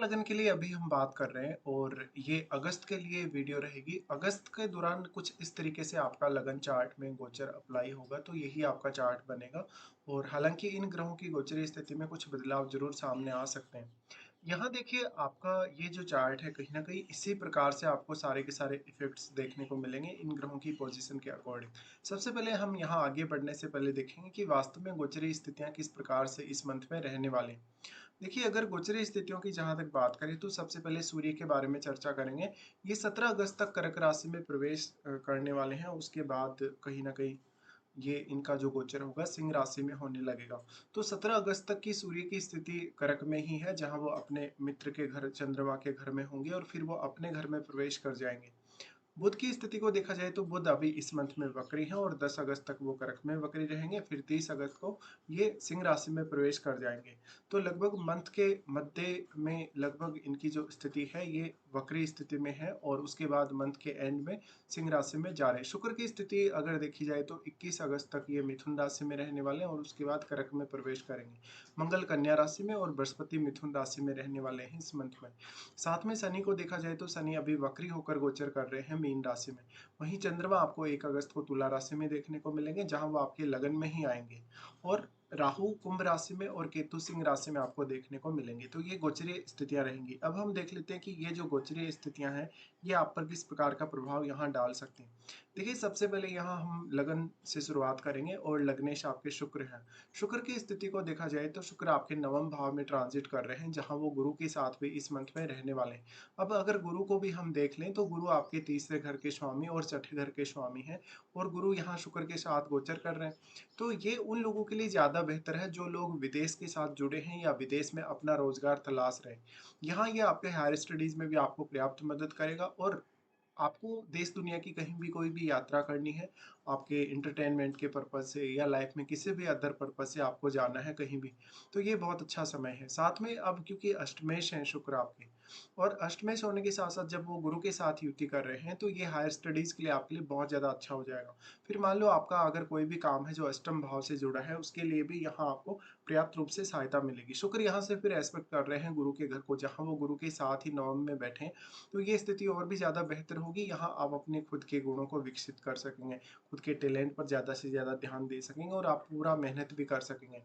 लगन के लिए अभी हम बात कर रहे हैं और ये अगस्त के लिए वीडियो रहेगी। अगस्त के दौरान कुछ इस तरीके से आपका लगन चार्ट में गोचर अप्लाई होगा, तो यही आपका चार्ट बनेगा। और हालांकि इन ग्रहों की गोचरीय स्थिति में कुछ बदलाव जरूर सामने आ सकते हैं। यहाँ देखिए, आपका ये जो चार्ट है कहीं ना कहीं इसी प्रकार से आपको सारे के सारे इफेक्ट्स देखने को मिलेंगे इन ग्रहों की पोजीशन के अकॉर्डिंग। सबसे पहले हम यहाँ आगे बढ़ने से पहले देखेंगे कि वास्तव में गोचरीय स्थितियाँ किस प्रकार से इस मंथ में रहने वाली हैं। देखिए, अगर गोचरीय स्थितियों की जहाँ तक बात करें तो सबसे पहले सूर्य के बारे में चर्चा करेंगे। ये 17 अगस्त तक कर्क राशि में प्रवेश करने वाले हैं। उसके बाद कहीं न कहीं ये इनका जो गोचर होगा सिंह राशि में होने लगेगा। तो 17 अगस्त तक की सूर्य की स्थिति कर्क में ही है, जहाँ वो अपने मित्र के घर चंद्रमा के घर में होंगे और फिर वो अपने घर में प्रवेश कर जाएँगे। बुध की स्थिति को देखा जाए तो बुध अभी इस मंथ में वक्री है और 10 अगस्त तक वो कर्क में वक्री रहेंगे। फिर 30 अगस्त को ये सिंह राशि में प्रवेश कर जाएंगे। तो लगभग मंथ के मध्य में लगभग इनकी जो स्थिति है ये वक्री स्थिति में है और उसके बाद मंथ के एंड में सिंह राशि में जा रहे हैं। शुक्र की स्थिति अगर देखी जाए तो 21 अगस्त तक ये मिथुन राशि में रहने वाले हैं और उसके बाद कर्क में प्रवेश करेंगे। मंगल कन्या राशि में और बृहस्पति मिथुन राशि में रहने वाले हैं इस मंथ में। साथ में शनि को देखा जाए तो शनि अभी वक्री होकर गोचर कर रहे हैं मीन राशि में। वहीं चंद्रमा आपको 1 अगस्त को तुला राशि में देखने को मिलेंगे, जहां वो आपके लगन में ही आएंगे। और राहु कुंभ राशि में और केतु सिंह राशि में आपको देखने को मिलेंगे। तो ये गोचरीय स्थितियां रहेंगी। अब हम देख लेते हैं कि ये जो गोचरीय स्थितियां हैं ये आप पर किस प्रकार का प्रभाव यहाँ डाल सकते हैं। देखिए, सबसे पहले यहाँ हम लगन से शुरुआत करेंगे और लग्नेश आपके शुक्र हैं। शुक्र की स्थिति को देखा जाए तो शुक्र आपके नवम भाव में ट्रांजिट कर रहे हैं, जहां वो गुरु के साथ भी इस मंथ में रहने वाले हैं। अब अगर गुरु को भी हम देख लें तो गुरु आपके तीसरे घर के स्वामी और छठे घर के स्वामी हैं और गुरु यहाँ शुक्र के साथ गोचर कर रहे हैं। तो ये उन लोगों के लिए ज़्यादा बेहतर है जो लोग विदेश के साथ जुड़े हैं या विदेश में अपना रोजगार तलाश रहे हैं। यहाँ ये आपके हायर स्टडीज में भी आपको पर्याप्त मदद करेगा और आपको देश दुनिया की कहीं भी कोई भी यात्रा करनी है, आपके एंटरटेनमेंट के पर्पज़ से या लाइफ में किसी भी अदर पर्पज़ से आपको जाना है कहीं भी, तो ये बहुत अच्छा समय है। साथ में अब क्योंकि अष्टमेश हैं शुक्र आपके, और अष्टमेश होने के साथ-साथ जब वो गुरु के साथ युति कर रहे हैं, तो ये हायर स्टडीज़ के लिए आपके लिए बहुत ज़्यादा अच्छा हो जाएगा। फिर मान लो आपका अगर कोई भी काम है जो अष्टम भाव से जुड़ा है, उसके लिए भी यहाँ आपको पर्याप्त रूप से सहायता मिलेगी। शुक्र यहाँ से फिर एस्पेक्ट कर रहे हैं गुरु के घर को, जहाँ वो गुरु के साथ ही नवम में बैठे हैं, तो ये स्थिति और भी ज़्यादा बेहतर होगी। यहाँ आप अपने खुद के गुणों को विकसित कर सकेंगे, खुद के टैलेंट पर ज़्यादा से ज़्यादा ध्यान दे सकेंगे और आप पूरा मेहनत भी कर सकेंगे।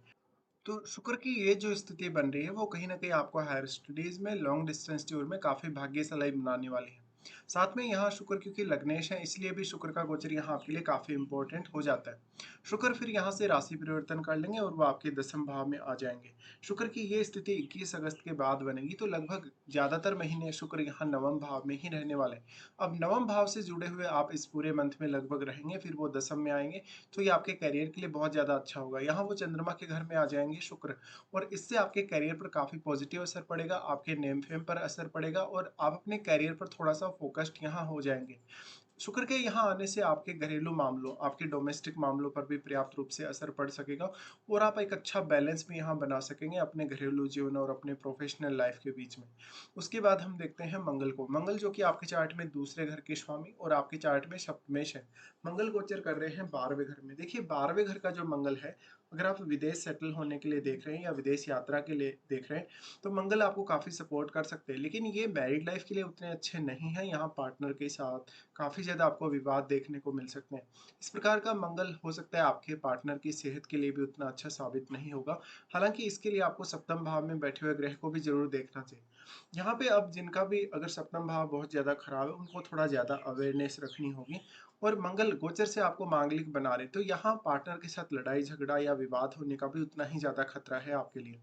तो शुक्र की ये जो स्थिति बन रही है वो कहीं न कहीं आपको हायर स्टडीज़ में लॉन्ग डिस्टेंस टूर में काफ़ी भाग्यशाली बनाने वाली है। साथ में यहाँ शुक्र क्योंकि लग्नेश है, इसलिए भी शुक्र का गोचर यहाँ आपके लिए काफ़ी इम्पोर्टेंट हो जाता है। शुक्र फिर यहाँ से राशि परिवर्तन कर लेंगे और वो आपके दसम भाव में आ जाएंगे। शुक्र की ये स्थिति 21 अगस्त के बाद बनेगी, तो लगभग ज़्यादातर महीने शुक्र यहाँ नवम भाव में ही रहने वाले हैं। अब नवम भाव से जुड़े हुए आप इस पूरे मंथ में लगभग रहेंगे, फिर वो दसम में आएंगे। तो ये आपके करियर के लिए बहुत ज़्यादा अच्छा होगा। यहाँ वो चंद्रमा के घर में आ जाएँगे शुक्र, और इससे आपके करियर पर काफ़ी पॉजिटिव असर पड़ेगा, आपके नेम फेम पर असर पड़ेगा और आप अपने करियर पर थोड़ा-सा फ़ोकस्ड यहाँ हो जाएँगे। शुक्र के यहाँ आने से आपके घरेलू मामलों, आपके डोमेस्टिक मामलों पर भी पर्याप्त रूप से असर पड़ सकेगा और आप एक अच्छा बैलेंस भी यहाँ बना सकेंगे अपने घरेलू जीवन और अपने प्रोफेशनल लाइफ के बीच में। उसके बाद हम देखते हैं मंगल को। मंगल जो कि आपके चार्ट में दूसरे घर के स्वामी और आपके चार्ट में सप्तमेश है। मंगल गोचर कर रहे हैं 12वें घर में। देखिए, 12वें घर का जो मंगल है, अगर आप विदेश सेटल होने के लिए देख रहे हैं या विदेश यात्रा के लिए देख रहे हैं, तो मंगल आपको काफ़ी सपोर्ट कर सकते हैं। लेकिन ये मैरिड लाइफ के लिए उतने अच्छे नहीं हैं। यहाँ पार्टनर के साथ काफ़ी ज़्यादा आपको विवाद देखने को मिल सकते हैं। इस प्रकार का मंगल हो सकता है आपके पार्टनर की सेहत के लिए भी उतना अच्छा साबित नहीं होगा। हालाँकि इसके लिए आपको सप्तम भाव में बैठे हुए ग्रह को भी ज़रूर देखना चाहिए। यहाँ पे अब जिनका भी अगर सप्तम भाव बहुत ज़्यादा खराब है, उनको थोड़ा ज़्यादा अवेयरनेस रखनी होगी। और मंगल गोचर से आपको मांगलिक बना रहे, तो यहाँ पार्टनर के साथ लड़ाई झगड़ा या विवाद होने का भी उतना ही ज़्यादा खतरा है आपके लिए।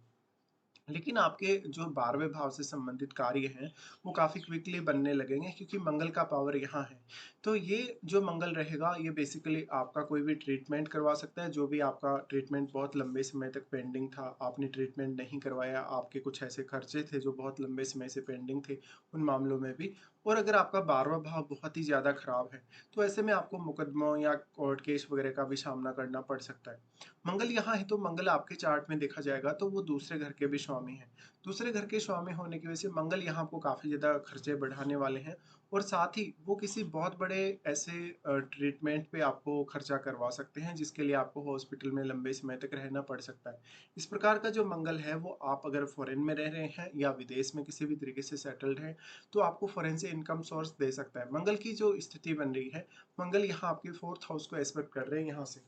लेकिन आपके जो 12वें भाव से संबंधित कार्य हैं, वो काफ़ी क्विकली बनने लगेंगे क्योंकि मंगल का पावर यहाँ है। तो ये जो मंगल रहेगा, ये बेसिकली आपका कोई भी ट्रीटमेंट करवा सकता है, जो भी आपका ट्रीटमेंट बहुत लंबे समय तक पेंडिंग था, आपने ट्रीटमेंट नहीं करवाया, आपके कुछ ऐसे खर्चे थे जो बहुत लंबे समय से पेंडिंग थे, उन मामलों में भी। और अगर आपका 12वाँ भाव बहुत ही ज़्यादा खराब है, तो ऐसे में आपको मुकदमों या कोर्ट केस वगैरह का भी सामना करना पड़ सकता है। मंगल यहाँ है, तो मंगल आपके चार्ट में देखा जाएगा तो वो दूसरे घर के भी स्वामी स्वामी हैं। दूसरे घर के स्वामी होने की वजह से मंगल यहाँ आपको काफ़ी ज़्यादा खर्चे बढ़ाने वाले हैं और साथ ही वो किसी बहुत बड़े ऐसे ट्रीटमेंट पे आपको खर्चा करवा सकते हैं जिसके लिए आपको हॉस्पिटल में लंबे समय तक रहना पड़ सकता है। इस प्रकार का जो मंगल है वो आप अगर फॉरेन में रह रहे हैं या विदेश में किसी भी तरीके से सेटल्ड हैं तो आपको फॉरेन से इनकम सोर्स दे सकता है। मंगल की जो स्थिति बन रही है, मंगल यहाँ आपके 4th हाउस को एस्पेक्ट कर रहे हैं यहाँ से।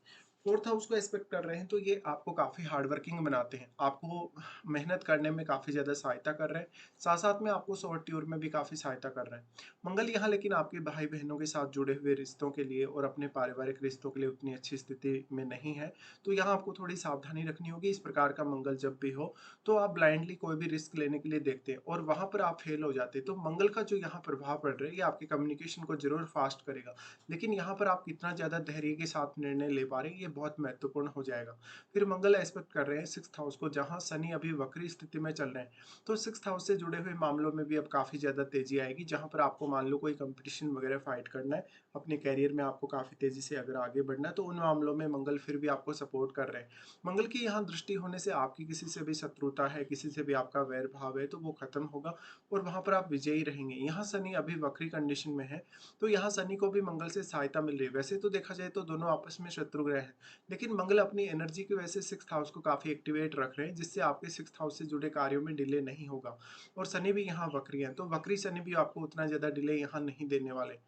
4th हाउस को एस्पेक्ट कर रहे हैं तो ये आपको काफ़ी हार्ड वर्किंग बनाते हैं, आपको मेहनत करने में काफ़ी ज़्यादा सहायता कर रहे हैं, साथ-साथ में आपको सॉल्ट्यूर में भी काफ़ी सहायता कर रहे हैं। मंगल यहाँ लेकिन आपके भाई-बहनों के साथ जुड़े हुए रिश्तों के लिए और अपने पारिवारिक रिश्तों के लिए उतनी अच्छी स्थिति में नहीं है, तो यहाँ आपको थोड़ी सावधानी रखनी होगी। इस प्रकार का मंगल जब भी हो, तो आप ब्लाइंडली कोई भी रिस्क लेने के लिए देखते हैं और वहाँ पर आप फेल हो जाते हैं, तो मंगल का जो यहाँ प्रभाव पड़ रहा है, ये आपके कम्युनिकेशन को ज़रूर फास्ट करेगा। लेकिन यहाँ पर आप कितना ज़्यादा धैर्य के साथ निर्णय ले पा रहे हैं, ये बहुत महत्वपूर्ण हो जाएगा। फिर मंगल एस्पेक्ट कर रहे हैं 6th हाउस को, जहाँ शनि अभी वक्री स्थिति में चल रहे हैं। तो 6th हाउस से जुड़े हुए मामलों में भी अब काफ़ी ज़्यादा तेज़ी आएगी, जहाँ पर आपको मान लो कोई कॉम्पिटिशन वगैरह फाइट करना है, अपने करियर में आपको काफ़ी तेज़ी से अगर आगे बढ़ना है, तो उन मामलों में मंगल फिर भी आपको सपोर्ट कर रहे हैं। मंगल की यहाँ दृष्टि होने से आपकी किसी से भी शत्रुता है, किसी से भी आपका वैर भाव है, तो वो खत्म होगा और वहाँ पर आप विजयी रहेंगे। यहाँ शनि अभी वक्री कंडीशन में है, तो यहाँ शनि को भी मंगल से सहायता मिल रही है। वैसे तो देखा जाए तो दोनों आपस में शत्रु ग्रह हैं, लेकिन मंगल अपनी एनर्जी की वजह से 6th हाउस को काफ़ी एक्टिवेट रख रहे हैं, जिससे आपके 6th हाउस से जुड़े कार्यों में डिले नहीं होगा। और शनि भी यहाँ वक्री है, तो वक्री शनि भी आपको उतना ज़्यादा डिले यहाँ नहीं देने वाले।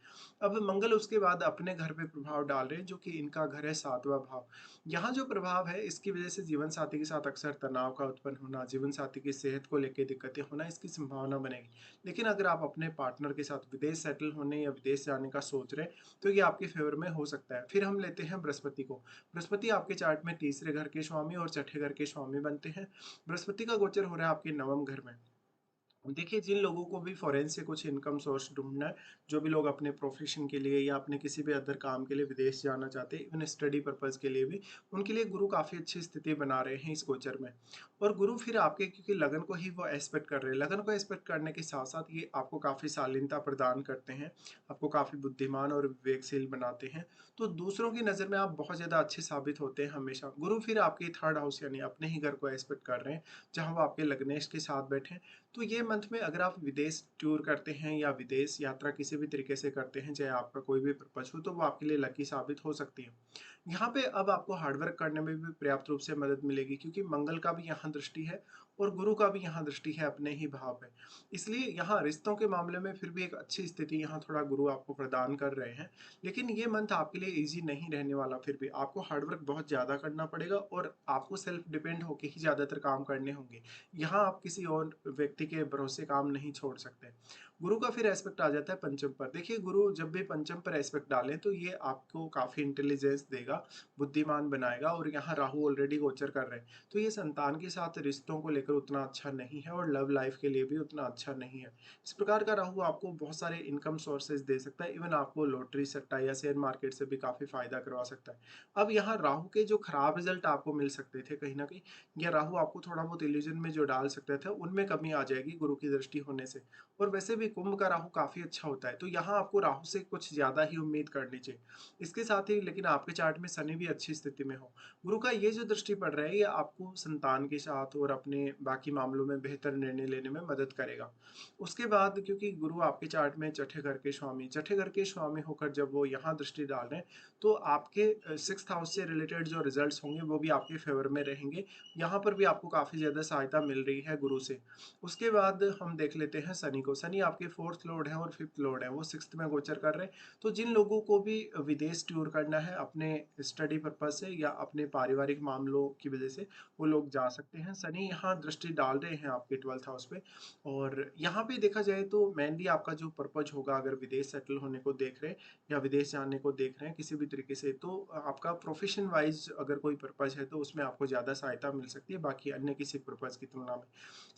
अब मंगल उसके बाद अपने घर पे प्रभाव डाल रहे हैं, जो कि इनका घर है 7वां भाव। यहाँ जो प्रभाव है, इसकी वजह से जीवन साथी के साथ अक्सर तनाव का उत्पन्न होना, जीवन साथी की सेहत को लेकर दिक्कतें होना, इसकी संभावना बनेगी। लेकिन अगर आप अपने पार्टनर के साथ विदेश सेटल होने या विदेश जाने का सोच रहे हैं, तो ये आपके फेवर में हो सकता है। फिर हम लेते हैं बृहस्पति को। बृहस्पति आपके चार्ट में तीसरे घर के स्वामी और छठे घर के स्वामी बनते हैं। बृहस्पति का गोचर हो रहा है आपके 9वें घर में। देखिए, जिन लोगों को भी फॉरेन से कुछ इनकम सोर्स ढूँढना है, जो भी लोग अपने प्रोफ़ेशन के लिए या अपने किसी भी अदर काम के लिए विदेश जाना चाहते हैं, इवन स्टडी पर्पज़ के लिए भी, उनके लिए गुरु काफ़ी अच्छी स्थिति बना रहे हैं इस गोचर में। और गुरु फिर आपके क्योंकि लगन को ही वो एस्पेक्ट कर रहे हैं, लगन को एस्पेक्ट करने के साथ-साथ ये आपको काफ़ी शालीनता प्रदान करते हैं, आपको काफ़ी बुद्धिमान और विवेकशील बनाते हैं। तो दूसरों की नज़र में आप बहुत ज़्यादा अच्छे साबित होते हैं हमेशा। गुरु फिर आपके 3rd हाउस यानी अपने ही घर को एस्पेक्ट कर रहे हैं, जहाँ वो आपके लग्नेश के साथ बैठे हैं। तो ये मंथ में अगर आप विदेश टूर करते हैं या विदेश यात्रा किसी भी तरीके से करते हैं, चाहे आपका कोई भी पर्पज़ हो, तो वो आपके लिए लकी साबित हो सकती है। यहाँ पे अब आपको हार्ड वर्क करने में भी पर्याप्त रूप से मदद मिलेगी, क्योंकि मंगल का भी यहाँ दृष्टि है और गुरु का भी यहाँ दृष्टि है अपने ही भाव में। इसलिए यहाँ रिश्तों के मामले में फिर भी एक अच्छी स्थिति यहाँ थोड़ा गुरु आपको प्रदान कर रहे हैं। लेकिन ये मंथ आपके लिए ईज़ी नहीं रहने वाला, फिर भी आपको हार्ड वर्क बहुत ज़्यादा करना पड़ेगा और आपको सेल्फ डिपेंड होके ही ज़्यादातर काम करने होंगे। यहाँ आप किसी और व्यक्ति के भरोसे काम नहीं छोड़ सकते। गुरु का फिर एस्पेक्ट आ जाता है पंचम पर। देखिए, गुरु जब भी पंचम पर एस्पेक्ट डालें तो ये आपको काफ़ी इंटेलिजेंस देगा, बुद्धिमान बनाएगा और यहाँ राहु ऑलरेडी गोचर कर रहे हैं। तो ये संतान के साथ रिश्तों को लेकर उतना अच्छा नहीं है और लव लाइफ के लिए भी उतना अच्छा नहीं है। इस प्रकार का राहु आपको बहुत सारे इनकम सोर्सेज़ दे सकता है, इवन आपको लॉटरी, सट्टा या शेयर मार्केट से भी काफ़ी फ़ायदा करवा सकता है। अब यहाँ राहु के जो खराब रिज़ल्ट आपको मिल सकते थे कहीं न कहीं, या राहु आपको थोड़ा बहुत इल्यूजन में जो डाल सकता था, उनमें कमी आ जाएगी गुरु की दृष्टि होने से। और वैसे भी कुंभ का राहु काफ़ी अच्छा होता है, तो यहाँ आपको राहु से कुछ ज़्यादा ही उम्मीद करनी चाहिए। इसके साथ ही लेकिन आपके चार्ट में शनि भी अच्छी स्थिति में हो। गुरु का ये जो दृष्टि पड़ रहा है, ये आपको संतान के साथ और अपने बाकी मामलों में बेहतर निर्णय लेने में मदद करेगा। उसके बाद क्योंकि गुरु आपके चार्ट में छठे घर के स्वामी होकर जब वो यहाँ दृष्टि डाल रहे हैं, तो आपके 6th हाउस से रिलेटेड जो रिजल्ट्स होंगे, वो भी आपके फेवर में रहेंगे। यहाँ पर भी आपको काफ़ी ज़्यादा सहायता मिल रही है गुरु से। उसके बाद हम देख लेते हैं शनि को। शनि आपके 4th लॉर्ड हैं और 5th लॉर्ड हैं, वो 6th में गोचर कर रहे हैं। तो जिन लोगों को भी विदेश टूर करना है अपने स्टडी पर्पज़ से या अपने पारिवारिक मामलों की वजह से, वो लोग जा सकते हैं। शनि यहाँ दृष्टि डाल रहे हैं आपके 12th हाउस पे और यहाँ पे देखा जाए तो मेनली आपका जो पर्पज़ होगा, अगर विदेश सेटल होने को देख रहे हैं या विदेश जाने को देख रहे हैं किसी भी तरीके से, तो आपका प्रोफ़ेशन वाइज़ अगर कोई पर्पज़ है, तो उसमें आपको ज़्यादा सहायता मिल सकती है, बाकी अन्य किसी पर्पज़ की तुलना में।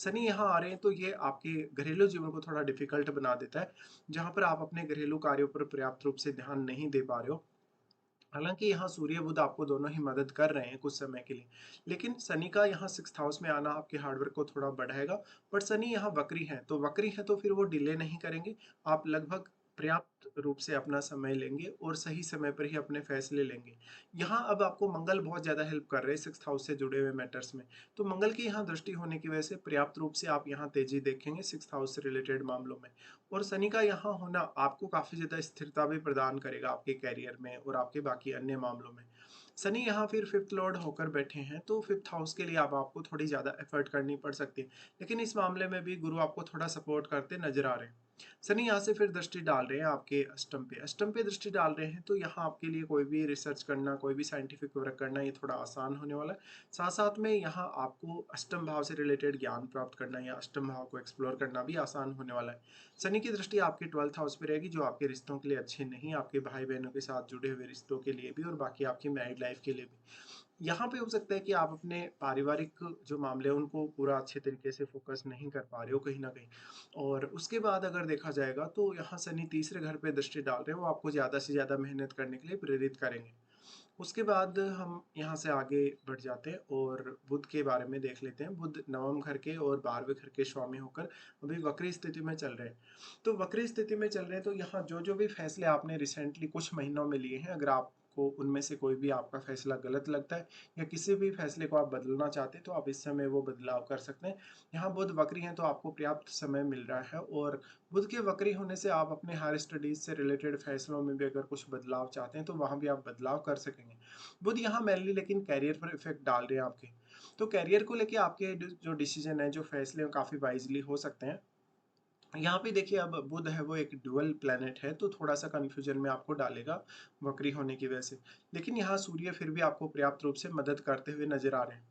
शनि यहाँ आ रहे हैं, तो ये आपके घरेलू जीवन को थोड़ा डिफ़िकल्ट बना देता है, जहाँ पर आप अपने घरेलू कार्यों पर पर्याप्त रूप से ध्यान नहीं दे पा रहे हो। हालाँकि यहाँ सूर्य बुध आपको दोनों ही मदद कर रहे हैं कुछ समय के लिए, लेकिन शनि का यहाँ 6th हाउस में आना आपके हार्ड वर्क को थोड़ा बढ़ाएगा। बट शनि यहाँ वक्री हैं, तो वक्री हैं तो फिर वो डिले नहीं करेंगे। आप लगभग पर्याप्त रूप से अपना समय लेंगे और सही समय पर ही अपने फैसले लेंगे। यहाँ अब आपको मंगल बहुत ज़्यादा हेल्प कर रहे हैं 6th हाउस से जुड़े हुए मैटर्स में। तो मंगल की यहाँ दृष्टि होने की वजह से पर्याप्त रूप से आप यहाँ तेज़ी देखेंगे 6th हाउस से रिलेटेड मामलों में। और शनि का यहाँ होना आपको काफ़ी ज़्यादा स्थिरता भी प्रदान करेगा आपके करियर में और आपके बाकी अन्य मामलों में। शनि यहाँ फिर 5th लॉर्ड होकर बैठे हैं, तो 5th हाउस के लिए अब आपको थोड़ी ज़्यादा एफर्ट करनी पड़ सकती है। लेकिन इस मामले में भी गुरु आपको थोड़ा सपोर्ट करते नज़र आ रहे हैं। शनि यहाँ से फिर दृष्टि डाल रहे हैं आपके अष्टम पे दृष्टि डाल रहे हैं, तो यहाँ आपके लिए कोई भी रिसर्च करना, कोई भी साइंटिफिक वर्क करना ये थोड़ा आसान होने वाला है। साथ साथ में यहाँ आपको अष्टम भाव से रिलेटेड ज्ञान प्राप्त करना या अष्टम भाव को एक्सप्लोर करना भी आसान होने वाला है। शनि की दृष्टि आपके 12th हाउस पे रहेगी, जो आपके रिश्तों के लिए अच्छे नहीं, आपके भाई बहनों के साथ जुड़े हुए रिश्तों के लिए भी और बाकी आपकी मैरिड लाइफ के लिए भी। यहाँ पे हो सकता है कि आप अपने पारिवारिक जो मामले हैं उनको पूरा अच्छे तरीके से फोकस नहीं कर पा रहे हो कहीं ना कहीं। और उसके बाद अगर देखा जाएगा तो यहाँ शनि तीसरे घर पे दृष्टि डाल रहे हैं, वो आपको ज़्यादा से ज़्यादा मेहनत करने के लिए प्रेरित करेंगे। उसके बाद हम यहाँ से आगे बढ़ जाते हैं और बुध के बारे में देख लेते हैं। बुध नवम घर के और 12वें घर के स्वामी होकर अभी वक्री स्थिति में चल रहे हैं। तो वक्री स्थिति में चल रहे हैं, तो यहाँ जो जो भी फैसले आपने रिसेंटली कुछ महीनों में लिए हैं, अगर आपको उनमें से कोई भी आपका फैसला गलत लगता है या किसी भी फैसले को आप बदलना चाहते हैं, तो आप इस समय वो बदलाव कर सकते हैं। यहाँ बुध वक्री हैं, तो आपको पर्याप्त समय मिल रहा है। और बुध के वक्री होने से आप अपने हायर स्टडीज से रिलेटेड फैसलों में भी अगर कुछ बदलाव चाहते हैं, तो वहाँ भी आप बदलाव कर सकेंगे। बुध यहाँ मेनली लेकिन कैरियर पर इफेक्ट डाल रहे हैं आपके। तो कैरियर को लेके आपके जो डिसीजन है, जो फैसले हैं, काफ़ी वाइजली हो सकते हैं। यहाँ पे देखिए, अब बुध है वो एक ड्यूअल प्लैनेट है, तो थोड़ा सा कन्फ्यूजन में आपको डालेगा वक्री होने की वजह से। लेकिन यहाँ सूर्य फिर भी आपको पर्याप्त रूप से मदद करते हुए नजर आ रहे हैं।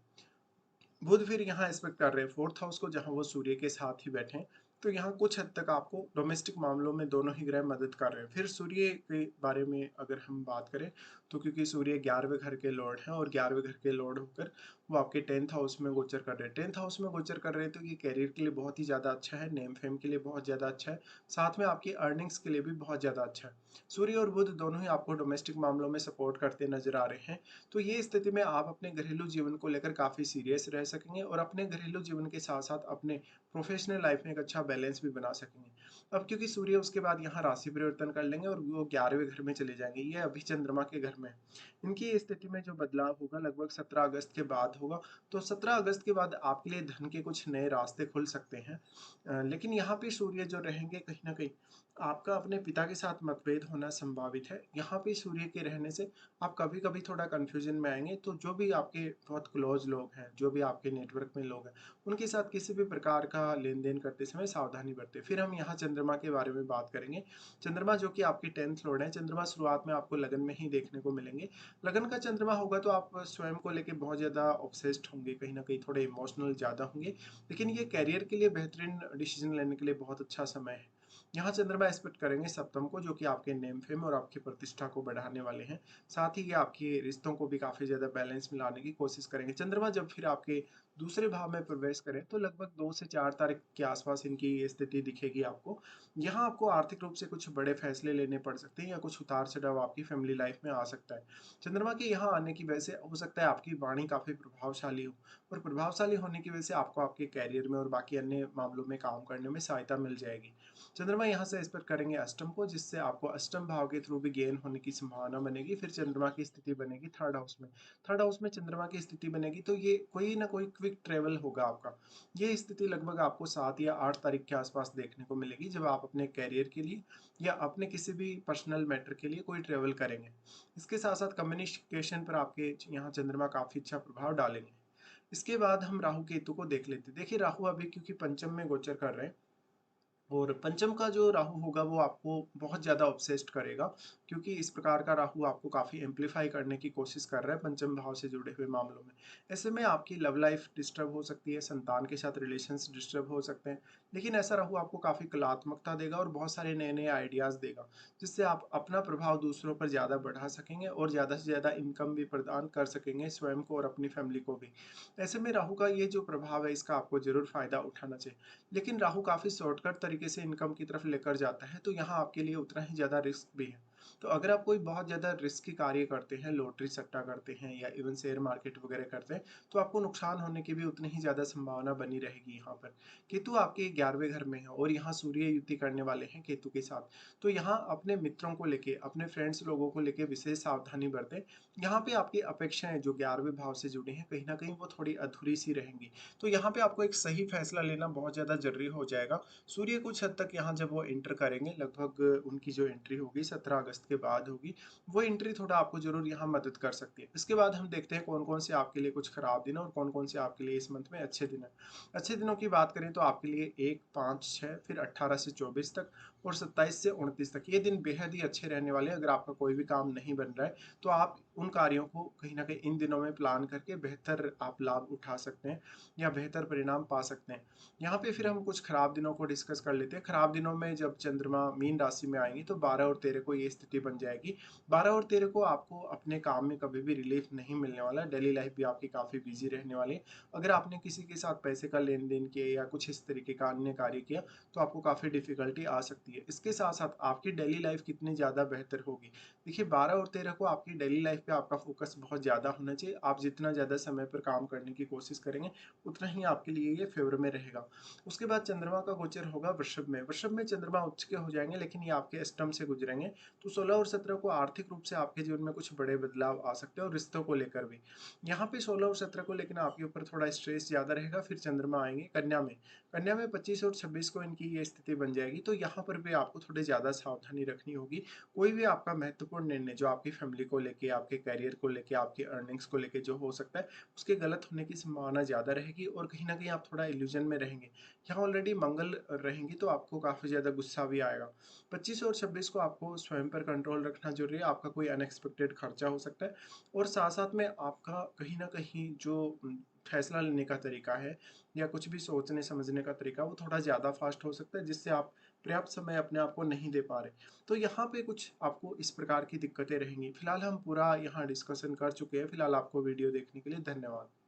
बुध फिर यहाँ एस्पेक्ट कर रहे हैं 4th हाउस को, जहाँ वो सूर्य के साथ ही बैठे हैं। तो यहाँ कुछ हद तक आपको डोमेस्टिक मामलों में दोनों ही ग्रह मदद कर रहे हैं। फिर सूर्य के बारे में अगर हम बात करें, तो क्योंकि सूर्य 11वें घर के लॉर्ड हैं और 11वें घर के लॉर्ड होकर वो आपके 10th हाउस में गोचर कर रहे हैं। 10th हाउस में गोचर कर रहे हैं, तो ये कैरियर के लिए बहुत ही ज़्यादा अच्छा है, नेम फेम के लिए बहुत ज़्यादा अच्छा है, साथ में आपकी अर्निंग्स के लिए भी बहुत ज़्यादा अच्छा है। सूर्य और बुध दोनों ही आपको डोमेस्टिक मामलों में सपोर्ट करते नजर आ रहे हैं। तो ये स्थिति में आप अपने घरेलू जीवन को लेकर काफ़ी सीरियस रह सकेंगे और अपने घरेलू जीवन के साथ साथ अपने प्रोफेशनल लाइफ में एक अच्छा बैलेंस भी बना सकेंगे। अब क्योंकि सूर्य उसके बाद यहाँ राशि परिवर्तन कर लेंगे और वो 11वें घर में चले जाएंगे, ये अभी चंद्रमा के घर में है। इनकी स्थिति में जो बदलाव होगा लगभग 17 अगस्त के बाद होगा। तो 17 अगस्त के बाद आपके लिए धन के कुछ नए रास्ते खुल सकते हैं। लेकिन यहाँ पे सूर्य जो रहेंगे, कहीं ना कहीं आपका अपने पिता के साथ मतभेद होना संभावित है। यहाँ पे सूर्य के रहने से आप कभी कभी थोड़ा कंफ्यूजन में आएंगे। तो जो भी आपके बहुत क्लोज लोग हैं, जो भी आपके नेटवर्क में लोग हैं, उनके साथ किसी भी प्रकार का लेन देन करते समय सावधानी बरतें। फिर हम यहाँ चंद्रमा के बारे में बात करेंगे। चंद्रमा जो कि आपके 10th लॉर्ड है, चंद्रमा शुरुआत में आपको लगन में ही देखने को मिलेंगे। लगन का चंद्रमा होगा तो आप स्वयं को लेके बहुत ज़्यादा ऑब्सेस्ड होंगे, कहीं ना कहीं थोड़े इमोशनल ज़्यादा होंगे। लेकिन ये कैरियर के लिए बेहतरीन डिसीजन लेने के लिए बहुत अच्छा समय है। यहाँ चंद्रमा एस्पेक्ट करेंगे सप्तम को, जो कि आपके नेम फेम और आपकी प्रतिष्ठा को बढ़ाने वाले हैं। साथ ही ये आपके रिश्तों को भी काफ़ी ज़्यादा बैलेंस में लाने की कोशिश करेंगे। चंद्रमा जब फिर आपके दूसरे भाव में प्रवेश करें, तो लगभग 2 से 4 तारीख के आसपास इनकी ये स्थिति दिखेगी आपको। यहाँ आपको आर्थिक रूप से कुछ बड़े फैसले लेने पड़ सकते हैं या कुछ उतार चढ़ाव आपकी फैमिली लाइफ में आ सकता है। चंद्रमा के यहाँ आने की वजह से हो सकता है आपकी वाणी काफ़ी प्रभावशाली हो, और प्रभावशाली होने की वजह से आपको आपके कैरियर में और बाकी अन्य मामलों में काम करने में सहायता मिल जाएगी। चंद्रमा यहाँ से एस्पेक्ट करेंगे अष्टम को, जिससे आपको अष्टम भाव के थ्रू भी गेन होने की संभावना बनेगी। फिर चंद्रमा की स्थिति बनेगी 3rd हाउस में। 3rd हाउस में चंद्रमा की स्थिति बनेगी, तो ये कोई ना कोई क्विक ट्रेवल होगा आपका। ये स्थिति लगभग आपको 7 या 8 तारीख के आसपास देखने को मिलेगी, जब आप अपने कैरियर के लिए या अपने किसी भी पर्सनल मैटर के लिए कोई ट्रेवल करेंगे। इसके साथ साथ कम्युनिकेशन पर आपके यहाँ चंद्रमा काफ़ी अच्छा प्रभाव डालेंगे। इसके बाद हम राहु केतु को देख लेते हैं। देखिए, राहु अभी क्योंकि पंचम में गोचर कर रहे हैं, और पंचम का जो राहु होगा वो आपको बहुत ज़्यादा ऑब्सेस्ड करेगा, क्योंकि इस प्रकार का राहु आपको काफ़ी एम्पलीफाई करने की कोशिश कर रहा है पंचम भाव से जुड़े हुए मामलों में। ऐसे में आपकी लव लाइफ डिस्टर्ब हो सकती है, संतान के साथ रिलेशंस डिस्टर्ब हो सकते हैं। लेकिन ऐसा राहु आपको काफ़ी कलात्मकता देगा और बहुत सारे नए नए आइडियाज़ देगा, जिससे आप अपना प्रभाव दूसरों पर ज़्यादा बढ़ा सकेंगे और ज़्यादा से ज़्यादा इनकम भी प्रदान कर सकेंगे स्वयं को और अपनी फैमिली को भी। ऐसे में राहु का ये जो प्रभाव है, इसका आपको ज़रूर फ़ायदा उठाना चाहिए। लेकिन राहु काफ़ी शॉर्टकट तरीके से इनकम की तरफ लेकर जाता है, तो यहाँ आपके लिए उतना ही ज़्यादा रिस्क भी है। तो अगर आप कोई बहुत ज़्यादा रिस्की कार्य करते हैं, लॉटरी सट्टा करते हैं या इवन शेयर मार्केट वगैरह करते हैं, तो आपको नुकसान होने की भी उतनी ही ज़्यादा संभावना बनी रहेगी यहाँ पर। केतु आपके 11वें घर में है और यहाँ सूर्य युति करने वाले हैं केतु के साथ। तो यहाँ अपने मित्रों को लेके, अपने फ्रेंड्स लोगों को लेके विशेष सावधानी बरतें। यहाँ पे आपकी अपेक्षाएँ जो 11वें भाव से जुड़ी हैं, कहीं न कहीं वो थोड़ी अधूरी-सी रहेंगी। तो यहाँ पे आपको एक सही फैसला लेना बहुत ज़्यादा ज़रूरी हो जाएगा। सूर्य कुछ हद तक यहाँ जब वो एंटर करेंगे, लगभग उनकी जो एंट्री होगी 17 अगस्त के बाद होगी, वो एंट्री थोड़ा आपको ज़रूर यहाँ मदद कर सकती है। इसके बाद हम देखते हैं कौन-कौन से आपके लिए कुछ खराब दिन हैं और कौन-कौन से आपके लिए इस मंथ में अच्छे दिन हैं। अच्छे दिनों की बात करें तो आपके लिए 1, 5, 6 फिर 18 से 24 तक और 27 से 29 तक, ये दिन बेहद ही अच्छे रहने वाले हैं। अगर आपका कोई भी काम नहीं बन रहा है, तो आप उन कार्यों को कहीं न कहीं इन दिनों में प्लान करके बेहतर आप लाभ उठा सकते हैं या बेहतर परिणाम पा सकते हैं। यहाँ पे फिर हम कुछ खराब दिनों को डिस्कस कर लेते हैं। खराब दिनों में जब चंद्रमा मीन राशि में आएँगी तो 12 और 13 को ये स्थिति बन जाएगी। 12 और 13 को आपको अपने काम में कभी भी रिलीफ नहीं मिलने वाला है। डेली लाइफ भी आपकी काफ़ी बिज़ी रहने वाली है। अगर आपने किसी के साथ पैसे का लेन-देन किया या कुछ इस तरीके का अन्य कार्य किया, तो आपको काफ़ी डिफ़िकल्टी आ सकती है। इसके साथ-साथ आपकी डेली लाइफ कितनी ज़्यादा बेहतर होगी। देखिए 12 और 13 को आपकी डेली लाइफ पे आपका फ़ोकस बहुत ज़्यादा होना चाहिए। आप जितना ज़्यादा समय पर काम करने की कोशिश करेंगे, उतना ही आपके लिए ये फ़ेवर में रहेगा। उसके बाद चंद्रमा का गोचर होगा वृषभ में। वृषभ में चंद्रमा उच्च के हो जाएँगे, लेकिन ये आपके अष्टम से गुजरेंगे। तो 16 और 17 को आर्थिक रूप से आपके जीवन में कुछ बड़े बदलाव आ सकते हैं और रिश्तों को लेकर भी। यहाँ पे 16 और 17 को लेकिन आपके ऊपर थोड़ा स्ट्रेस ज़्यादा रहेगा। फिर चंद्रमा आएँगे कन्या में। कन्या में 25 और 26 को इनकी ये स्थिति बन जाएगी, तो यहाँ पर भी आपको थोड़ी ज़्यादा सावधानी रखनी होगी। कोई भी आपका महत्वपूर्ण निर्णय जो आपकी फैमिली को लेके, आपके करियर को लेके, आपकी अर्निंग्स को लेके जो हो सकता है, उसके गलत होने की संभावना ज़्यादा रहेगी और कहीं न कहीं आप थोड़ा इल्यूज़न में रहेंगे। यहाँ ऑलरेडी मंगल रहेंगी तो आपको काफ़ी ज़्यादा गुस्सा भी आएगा। 25 और 26 को आपको स्वयं पर कंट्रोल रखना ज़रूरी है, आपका कोई अनएक्सपेक्टेड खर्चा हो सकता है और साथ-साथ में आपका कहीं न कहीं जो फैसला लेने का तरीका है या कुछ भी सोचने समझने का तरीका, वो थोड़ा ज़्यादा फ़ास्ट हो सकता है, जिससे आप पर्याप्त समय अपने आप को नहीं दे पा रहे। तो यहाँ पे कुछ आपको इस प्रकार की दिक्कतें रहेंगी। फिलहाल हम पूरा यहाँ डिस्कशन कर चुके हैं। फिलहाल आपको वीडियो देखने के लिए धन्यवाद।